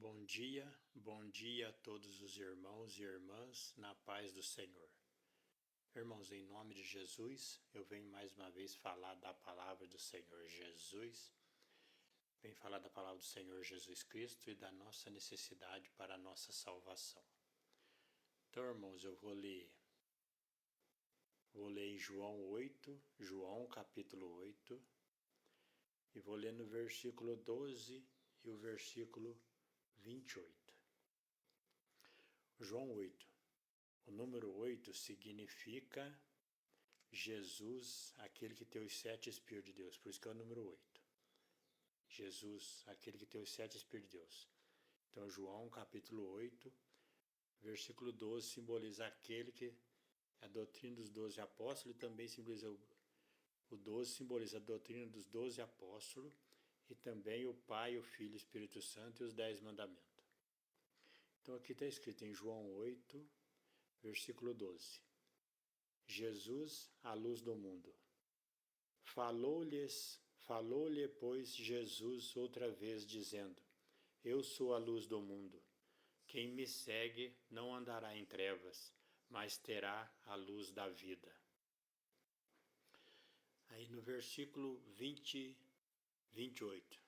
Bom dia a todos os irmãos e irmãs na paz do Senhor. Irmãos, em nome de Jesus, eu venho mais uma vez falar da palavra do Senhor Jesus. Venho falar da palavra do Senhor Jesus Cristo e da nossa necessidade para a nossa salvação. Então, irmãos, eu vou ler em João capítulo 8, e vou ler no versículo 12 e o versículo 28. João 8. O número 8 significa Jesus, aquele que tem os 7 Espíritos de Deus. Por isso que é o número 8. Jesus, aquele que tem os 7 Espíritos de Deus. Então, João capítulo 8, versículo 12 simboliza aquele que é a doutrina dos 12 apóstolos, e também simboliza o 12 simboliza a doutrina dos 12 apóstolos, e também o Pai, o Filho, o Espírito Santo e os 10 mandamentos. Então aqui está escrito em João 8, versículo 12. Jesus, a luz do mundo. Falou-lhe, pois, Jesus outra vez, dizendo: Eu sou a luz do mundo. Quem me segue não andará em trevas, mas terá a luz da vida. Aí no versículo 28.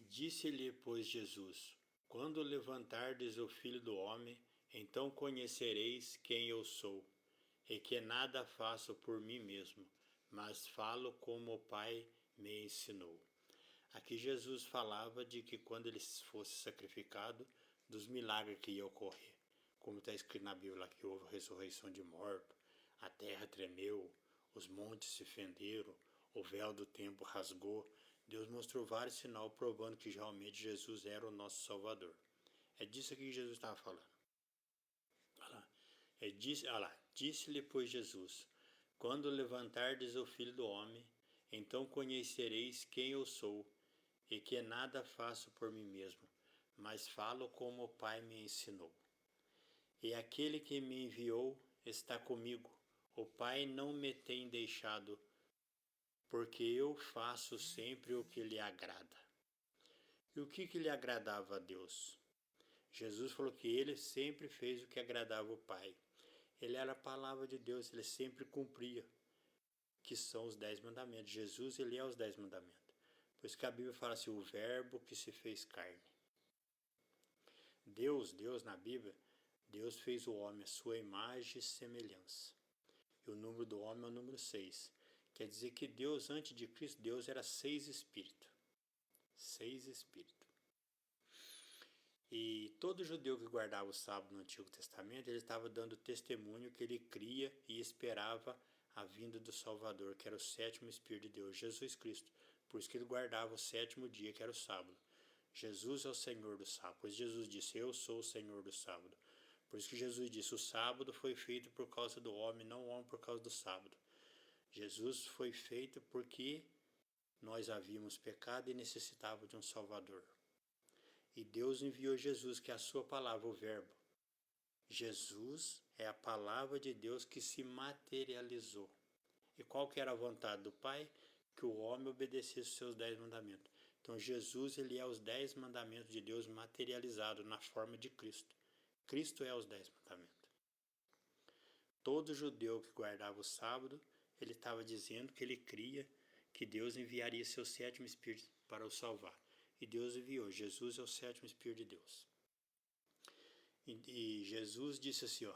Disse-lhe, pois, Jesus: Quando levantardes o Filho do Homem, então conhecereis quem eu sou, e que nada faço por mim mesmo, mas falo como o Pai me ensinou. Aqui Jesus falava de que quando ele fosse sacrificado, dos milagres que ia ocorrer. Como está escrito na Bíblia, que houve ressurreição de mortos, a terra tremeu, os montes se fenderam, o véu do templo rasgou. Deus mostrou vários sinais provando que realmente Jesus era o nosso Salvador. É disso que Jesus estava falando. Disse-lhe, pois, Jesus: Quando levantardes o Filho do Homem, então conhecereis quem eu sou, e que nada faço por mim mesmo, mas falo como o Pai me ensinou. E aquele que me enviou está comigo. O Pai não me tem deixado, porque eu faço sempre o que lhe agrada. E o que lhe agradava a Deus? Jesus falou que ele sempre fez o que agradava o Pai. Ele era a palavra de Deus, ele sempre cumpria, que são os 10 mandamentos. Jesus, ele é os 10 mandamentos. Por isso que a Bíblia fala assim, o verbo que se fez carne. Deus na Bíblia, Deus fez o homem à sua imagem e semelhança. E o número do homem é o número 6. Quer dizer que Deus, antes de Cristo, Deus era 6 espíritos. 6 espíritos. E todo judeu que guardava o sábado no Antigo Testamento, ele estava dando testemunho que ele cria e esperava a vinda do Salvador, que era o 7º Espírito de Deus, Jesus Cristo. Por isso que ele guardava o 7º dia, que era o sábado. Jesus é o Senhor do sábado, pois Jesus disse, eu sou o Senhor do sábado. Por isso que Jesus disse, o sábado foi feito por causa do homem, não o homem por causa do sábado. Jesus foi feito porque nós havíamos pecado e necessitávamos de um Salvador. E Deus enviou Jesus, que é a sua palavra, o verbo. Jesus é a palavra de Deus que se materializou. E qual que era a vontade do Pai? Que o homem obedecesse os seus 10 mandamentos. Então Jesus, ele é os 10 mandamentos de Deus materializados na forma de Cristo. Cristo é os 10 mandamentos. Todo judeu que guardava o sábado, ele estava dizendo que ele cria que Deus enviaria seu 7º Espírito para o salvar. E Deus enviou. Jesus é o 7º Espírito de Deus. E Jesus disse assim,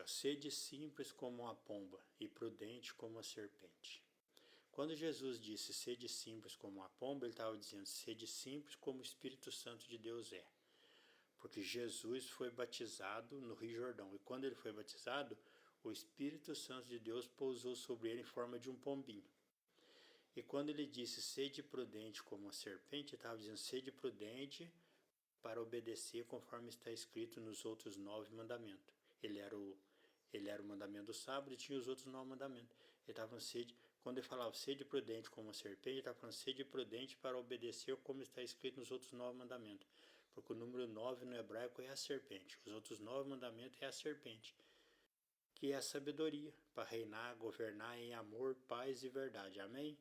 sede simples como uma pomba e prudente como a serpente. Quando Jesus disse sede simples como uma pomba, ele estava dizendo sede simples como o Espírito Santo de Deus é. Porque Jesus foi batizado no Rio Jordão. E quando ele foi batizado, o Espírito Santo de Deus pousou sobre ele em forma de um pombinho. E quando ele disse sede prudente como a serpente, ele estava dizendo sede prudente para obedecer conforme está escrito nos outros 9 mandamentos. Ele era o mandamento do sábado e tinha os outros 9 mandamentos. Ele estava falando quando ele falava sede prudente como a serpente, ele estava falando sede prudente para obedecer como está escrito nos outros 9 mandamentos. Porque o número 9 no hebraico é a serpente. Os outros 9 mandamentos é a serpente, que é a sabedoria para reinar, governar em amor, paz e verdade. Amém?